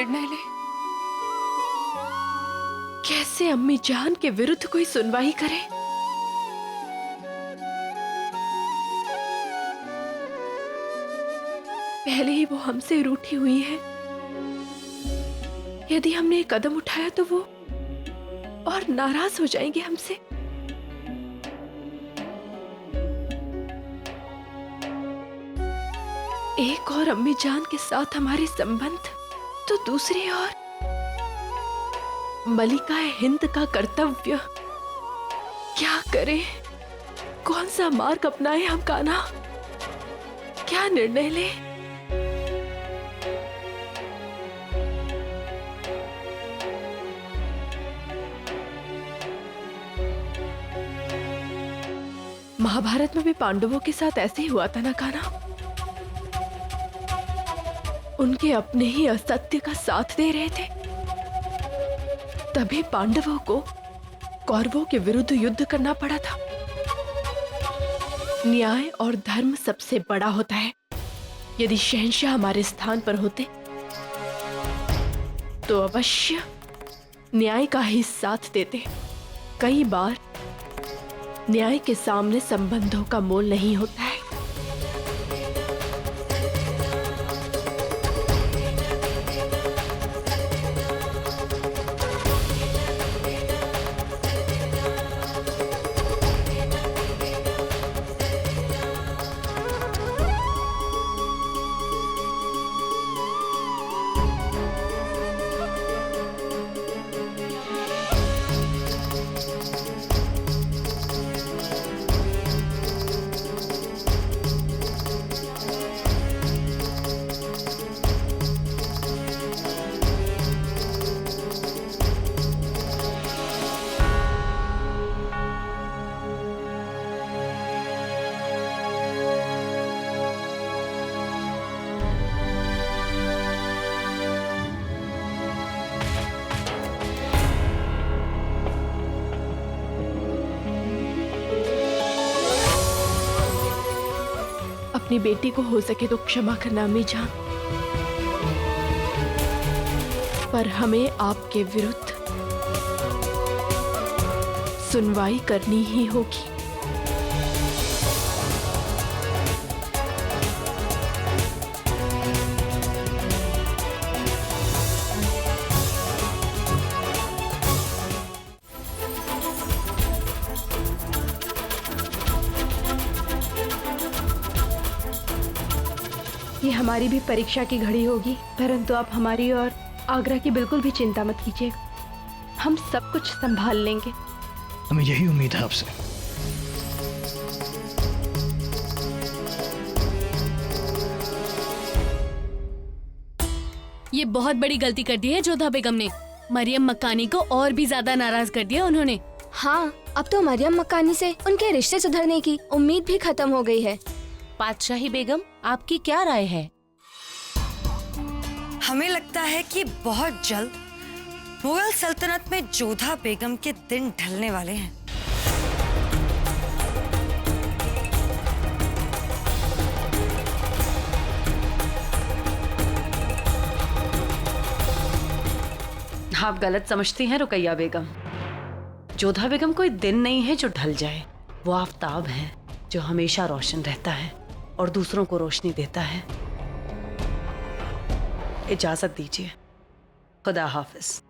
निर्णय ले? कैसे अम्मी जान के विरुद्ध कोई सुनवाई करे? पहले ही वो हमसे रूठी हुई है। यदि हमने एक कदम उठाया तो वो और नाराज हो जाएंगे हमसे। एक और अम्मी जान के साथ हमारे संबंध, तो दूसरी ओर मलिका हिंद का कर्तव्य। क्या करें? कौन सा मार्ग अपनाएं हम कान्हा? क्या निर्णय ले? महाभारत में भी पांडवों के साथ ऐसे ही हुआ था ना कान्हा? उनके अपने ही असत्य का साथ दे रहे थे, तभी पांडवों को कौरवों के विरुद्ध युद्ध करना पड़ा था। न्याय और धर्म सबसे बड़ा होता है। यदि शहंशाह हमारे स्थान पर होते तो अवश्य न्याय का ही साथ देते। कई बार न्याय के सामने संबंधों का मोल नहीं होता है। अपनी बेटी को हो सके तो क्षमा करना अम्मी जान, पर हमें आपके विरुद्ध सुनवाई करनी ही होगी। ये हमारी भी परीक्षा की घड़ी होगी, परंतु आप हमारी और आगरा की बिल्कुल भी चिंता मत कीजिए। हम सब कुछ संभाल लेंगे। हमें यही उम्मीद है आपसे। ये बहुत बड़ी गलती कर दी है जोधा बेगम ने। मरियम मक्कानी को और भी ज्यादा नाराज कर दिया उन्होंने। हाँ, अब तो मरियम मक्कानी से उनके रिश्ते सुधरने की उम्मीद भी खत्म हो गई है। पातशाही बेगम, आपकी क्या राय है? हमें लगता है कि बहुत जल्द मुगल सल्तनत में जोधा बेगम के दिन ढलने वाले हैं। आप गलत समझती हैं रुकैया बेगम। जोधा बेगम कोई दिन नहीं है जो ढल जाए। वो आफताब है जो हमेशा रोशन रहता है और दूसरों को रोशनी देता है। इजाजत दीजिए। खुदा हाफिज।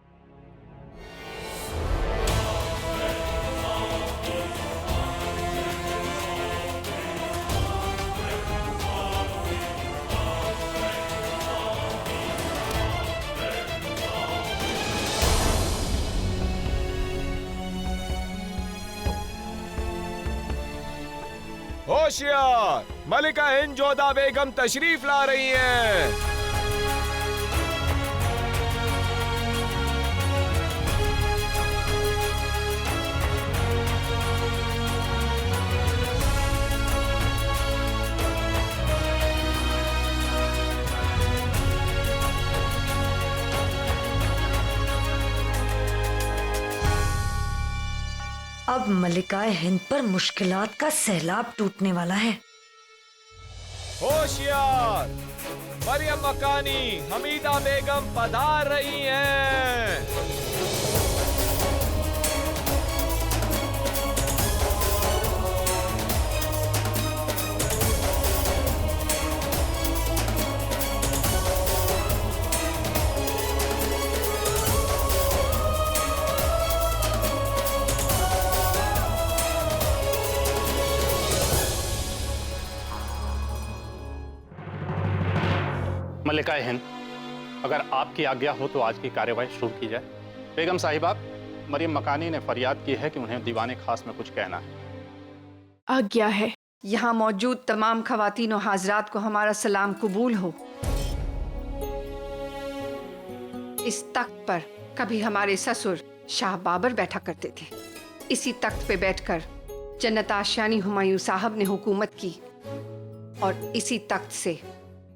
होशियार, मलिका हिंद जोधा बेगम तशरीफ ला रही हैं। अब मलिका हिंद पर मुश्किलात का सैलाब टूटने वाला है। होशियार, मरियम मकानी हमीदा बेगम पधार रही हैं। मलिका हिंद, अगर आपकी आज्ञा हो तो आज की कार्यवाही शुरू की जाए। बेगम साहिबा, मरियम मकानी ने फरियाद की है कि उन्हें दीवाने खास में कुछ कहना है। आज्ञा है। यहाँ मौजूद तमाम खवातीन और हाजरात को हमारा सलाम कबूल हो। इस तख्त पर कभी हमारे ससुर शाह बाबर बैठा करते थे। इसी तख्त पे बैठकर जन्नत आशियानी हुमायूं साहब ने हुकूमत की और इसी तख्त से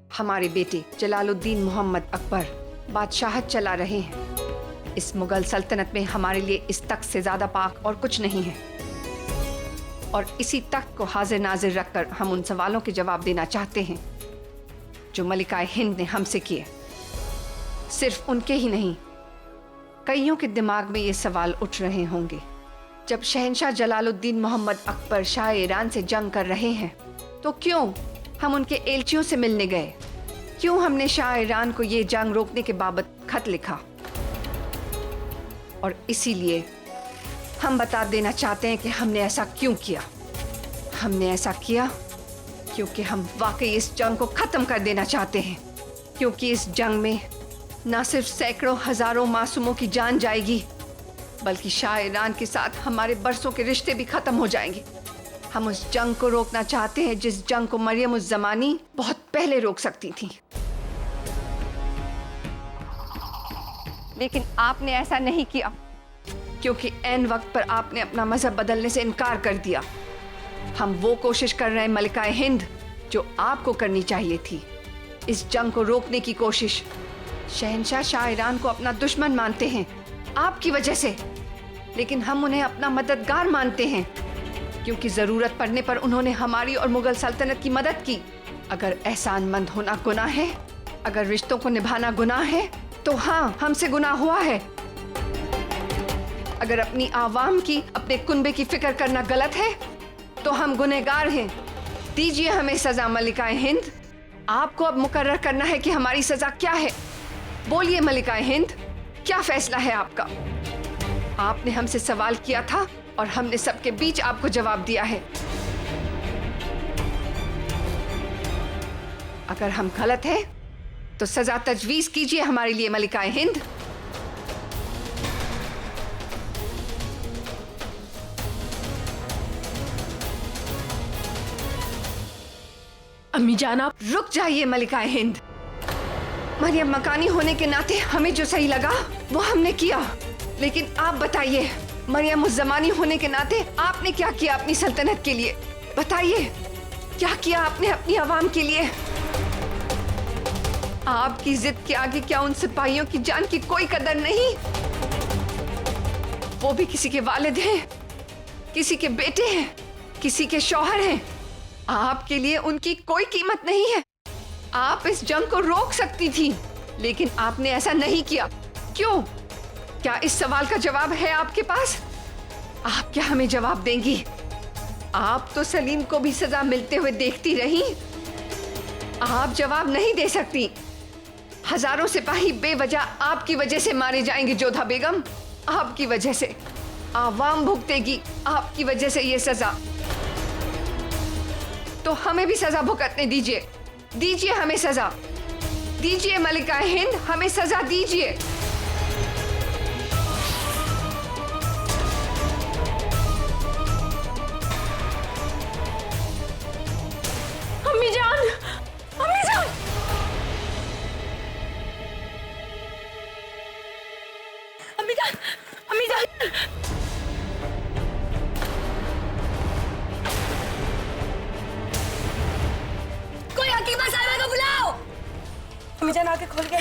हमारे बेटे जलालुद्दीन मोहम्मद अकबर बादशाहत चला रहे हैं। इस मुगल सल्तनत में हमारे लिए इस तख्त से ज्यादा पाक और कुछ नहीं है और इसी तख्त को हाजिर नाजिर रखकर हम उन सवालों के जवाब देना चाहते हैं जो मलिका हिंद ने हमसे किए। सिर्फ उनके ही नहीं, कईयों के दिमाग में ये सवाल उठ रहे होंगे। जब शहंशाह जलालुद्दीन मोहम्मद अकबर शाह ईरान से जंग कर रहे हैं तो क्यों हम उनके एलचियों से मिलने गए? क्यों हमने शाह ईरान को ये जंग रोकने के बाबत खत लिखा? और इसीलिए हम बता देना चाहते हैं कि हमने ऐसा क्यों किया। हमने ऐसा किया क्योंकि हम वाकई इस जंग को खत्म कर देना चाहते हैं, क्योंकि इस जंग में न सिर्फ सैकड़ों हजारों मासूमों की जान जाएगी बल्कि शाह ईरान के साथ हमारे बरसों के रिश्ते भी खत्म हो जाएंगे। हम उस जंग को रोकना चाहते हैं जिस जंग को मरियम उस जमानी बहुत पहले रोक सकती थी, लेकिन आपने ऐसा नहीं किया क्योंकि ऐन वक्त पर आपने अपना मजहब बदलने से इनकार कर दिया। हम वो कोशिश कर रहे हैं मलिका हिंद जो आपको करनी चाहिए थी। इस जंग को रोकने की कोशिश। शहंशाह शाह ईरान को अपना दुश्मन मानते हैं आपकी वजह से, लेकिन हम उन्हें अपना मददगार मानते हैं क्योंकि जरूरत पड़ने पर उन्होंने हमारी और मुगल सल्तनत की मदद की। अगर एहसानमंद होना गुनाह है, अगर रिश्तों को निभाना गुनाह है, तो हाँ, हमसे गुनाह हुआ है। अगर अपनी आवाम की, अपने कुनबे की फिक्र करना गलत है तो हम गुनहगार हैं। दीजिए हमें सजा मलिका हिंद। आपको अब मुकर्रर करना है कि हमारी सजा क्या है। बोलिए मलिका हिंद, क्या फैसला है आपका? आपने हमसे सवाल किया था और हमने सबके बीच आपको जवाब दिया है। अगर हम गलत हैं तो सजा तजवीज कीजिए हमारे लिए मलिका हिंद। अम्मी जान, आप रुक जाइए मलिका हिंद। मरियम मकानी होने के नाते हमें जो सही लगा वो हमने किया, लेकिन आप बताइए, मरियम उस जमानी होने के नाते आपने क्या किया अपनी सल्तनत के लिए? बताइए, क्या किया आपने अपनी आवाम के लिए? आपकी जिद के आगे क्या उन सिपाहियों की जान की कोई कदर नहीं? वो भी किसी के वालिद हैं, किसी के बेटे हैं, किसी के शौहर हैं। आपके लिए उनकी कोई कीमत नहीं है। आप इस जंग को रोक सकती थी, लेकिन आपने ऐसा नहीं किया। क्यों? क्या इस सवाल का जवाब है आपके पास? आप क्या हमें जवाब देंगी? आप तो सलीम को भी सजा मिलते हुए देखती रही। आप जवाब नहीं दे सकती। हजारों सिपाही बेवजह आपकी वजह से मारे जाएंगे जोधा बेगम, आपकी वजह से। आवाम भुगतेगी आपकी वजह से ये सजा। तो हमें भी सजा भुगतने दीजिए। दीजिए हमें सजा, दीजिए मलिका हिंद, हमें सजा दीजिए। अम्मी जान, अम्मी जान, अम्मी जान, अम्मी जान। कोई हकीमा साहिबा को बुलाओ। अम्मी जान आके खोल के